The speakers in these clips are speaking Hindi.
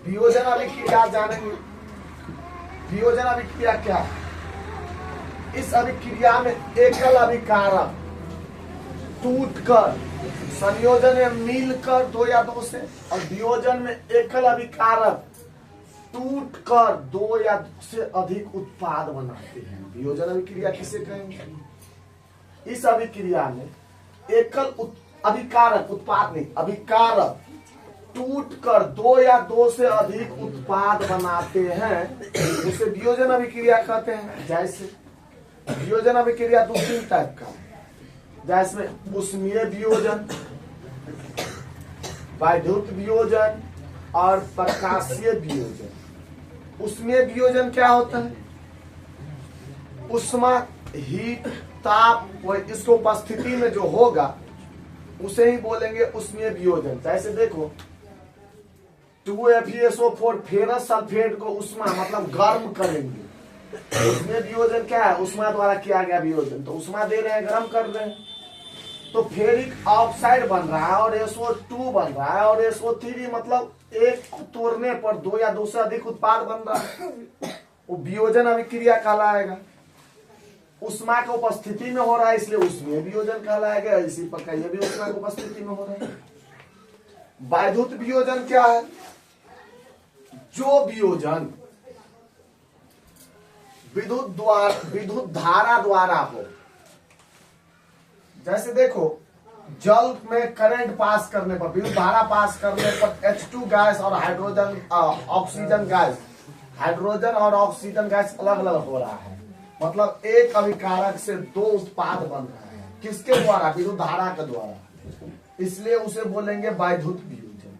वियोजन अभिक्रिया जानेंगे। वियोजन अभिक्रिया क्या है? इस अभिक्रिया में एकल अभिकारक टूटकर संयोजन में मिलकर दो या दो से, और वियोजन में एकल अभिकारक टूटकर दो या से अधिक उत्पाद बनाते हैं। वियोजन अभिक्रिया किसे कहेंगे? इस अभिक्रिया में एकल अभिकारक, उत्पाद नहीं, अभिकारक टूटकर दो या दो से अधिक उत्पाद बनाते हैं, उसे वियोजन अभिक्रिया कहते हैं। जैसे वियोजन अभिक्रिया दो तीन टाइप का है, जैसे उष्मीय वियोजन, वैद्युत वियोजन और प्रकाशीय वियोजन। उष्मीय वियोजन क्या होता है? उष्मा, हीट, ताप, इसको उपस्थिति में जो होगा उसे ही बोलेंगे उष्मीय वियोजन। जैसे देखो 2FeSO4 फेरस सल्फेट को उष्मा मतलब गर्म करेंगे। उष्मीय वियोजन क्या है? उष्मा द्वारा किया गया वियोजन। तो उष्मा दे रहे हैं, गर्म कर रहे हैं, तो फेरिक ऑक्साइड बन रहा है और SO2 बन रहा है और SO3, मतलब एक तोड़ने पर दो या दो से अधिक उत्पाद बन रहा है, वो वियोजन अभिक्रिया कहलाएगा। उष्मा की उपस्थिति में हो रहा है, इसलिए उष्मीय वियोजन कहलाएगा। इसी प्रकार ये भी उष्मा की उपस्थिति में हो रहा है। वैद्युत वियोजन क्या है? जो वियोजन विद्युत धारा द्वारा हो। जैसे देखो जल में करंट पास करने पर, विद्युत धारा पास करने पर H2 गैस और हाइड्रोजन ऑक्सीजन गैस, हाइड्रोजन और ऑक्सीजन गैस अलग अलग हो रहा है, मतलब एक अभिकारक से दो उत्पाद बन रहे हैं। किसके द्वारा? विद्युत धारा के द्वारा, इसलिए उसे बोलेंगे वैद्युत वियोजन।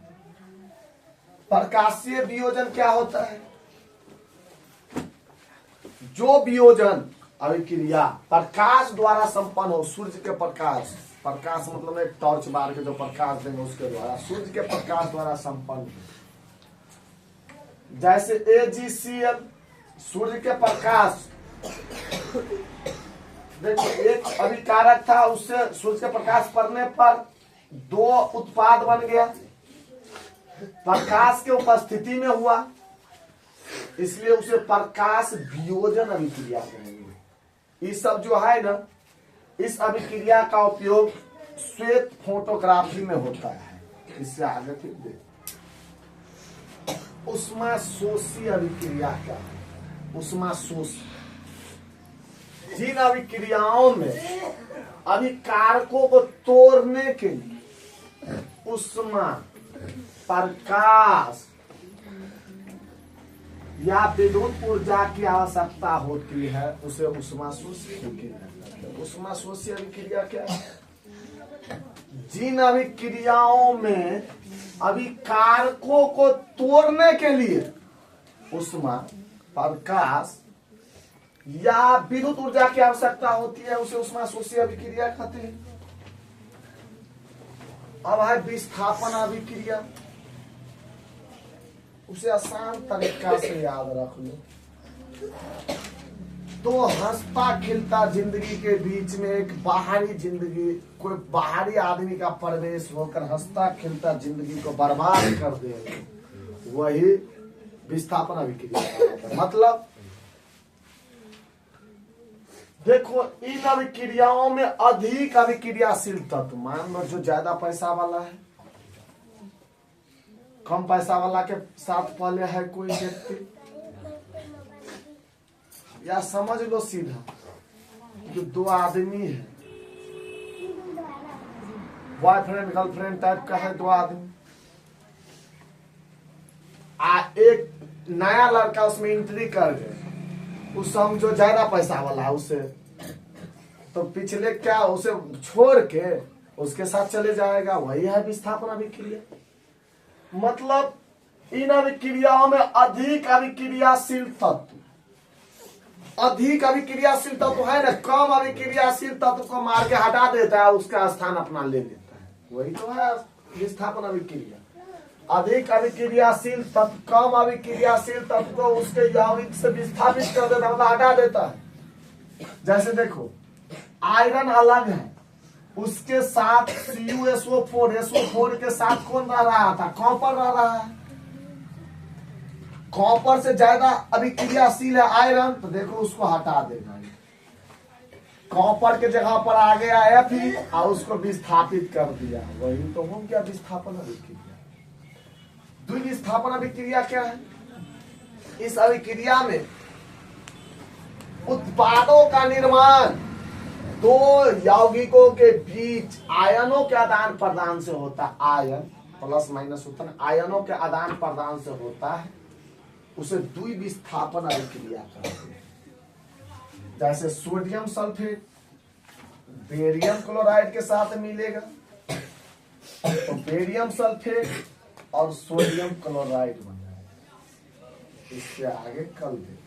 प्रकाशीय वियोजन क्या होता है? जो वियोजन अभिक्रिया प्रकाश द्वारा संपन्न हो, सूर्य के प्रकाश, प्रकाश मतलब एक टॉर्च बार के जो प्रकाश देंगे उसके द्वारा, सूर्य के प्रकाश द्वारा संपन्न हो। जैसे AgCl, सूर्य के प्रकाश, देखो एक अभिकारक था, उससे सूर्य के प्रकाश पड़ने पर दो उत्पाद बन गया, प्रकाश के उपस्थिति में हुआ, इसलिए उसे प्रकाश वियोजन अभिक्रिया कहेंगे। इस सब जो है ना, इस अभिक्रिया का उपयोग श्वेत फोटोग्राफी में होता है। इससे आगे फिर देख उष्माशोषी अभिक्रिया क्या है? उष्माशोषी जिन अभिक्रियाओं में अभिकारकों को तोड़ने के लिए उष्मा, प्रकाश या विद्युत ऊर्जा की आवश्यकता होती है, उसे उष्माशोषी अभिक्रिया कहते हैं। उष्माशोषी अभिक्रिया क्या है? जिन अभिक्रियाओं में अभिकारकों को तोड़ने के लिए उष्मा, प्रकाश या विद्युत ऊर्जा की आवश्यकता होती है, उसे उष्माशोषी अभिक्रिया कहते हैं। अब है विस्थापन अभिक्रिया, उसे आसान तरीका से याद रख लो। तो हंसता खिलता जिंदगी के बीच में एक बाहरी जिंदगी, कोई बाहरी आदमी का प्रवेश होकर हंसता खिलता जिंदगी को बर्बाद कर दे, वही विस्थापन अभिक्रिया। मतलब देखो इन अभिक्रियाओं में अधिक अभिक्रियाशील तत्व, मान लो जो ज्यादा पैसा वाला है, कम पैसा वाला के साथ पहले है कोई व्यक्ति, या समझ लो सीधा जो दो आदमी है, बॉयफ्रेंड गर्लफ्रेंड टाइप का है, दो आदमी, एक नया लड़का उसमें एंट्री कर गए, उस समझो ज्यादा पैसा वाला है, उसे तो पिछले क्या उसे छोड़ के उसके साथ चले जाएगा, वही है विस्थापन अभिक्रिया। मतलब इन अभिक्रियाओं में अधिक अभिक्रियाशील तत्व, अधिक अभिक्रियाशील तत्व है ना, कम अभिक्रियाशील तत्व को मार के हटा देता है, उसका स्थान अपना ले लेता है, वही तो है विस्थापन अभिक्रिया। अधिक अभिक्रियाशील तत्व कम अभिक्रियाशील तत्व को उसके यौगिक से विस्थापित कर देता है, मतलब हटा देता है। जैसे देखो आयरन अलग है, उसके साथ CuSO4 के साथ कौन रह रहा था? कॉपर रह रहा है। कॉपर से ज्यादा अभिक्रियाशील है आयरन, तो देखो उसको हटा देगा। कॉपर के जगह पर आ गया Fe और उसको विस्थापित कर दिया, वही तो हो गया विस्थापन अभिक्रिया। द्विविस्थापन अभिक्रिया क्या है? इस अभिक्रिया में उत्पादों का निर्माण दो यौगिकों के बीच आयनों के आदान प्रदान से होता है। आयन प्लस माइनस होता है, आयनों के आदान प्रदान से होता है, उसे द्विविस्थापन अभिक्रिया कहते हैं। जैसे सोडियम सल्फेट बेरियम क्लोराइड के साथ मिलेगा तो बेरियम सल्फेट और सोडियम क्लोराइड बन जाएगा। इससे आगे कल देखते हैं।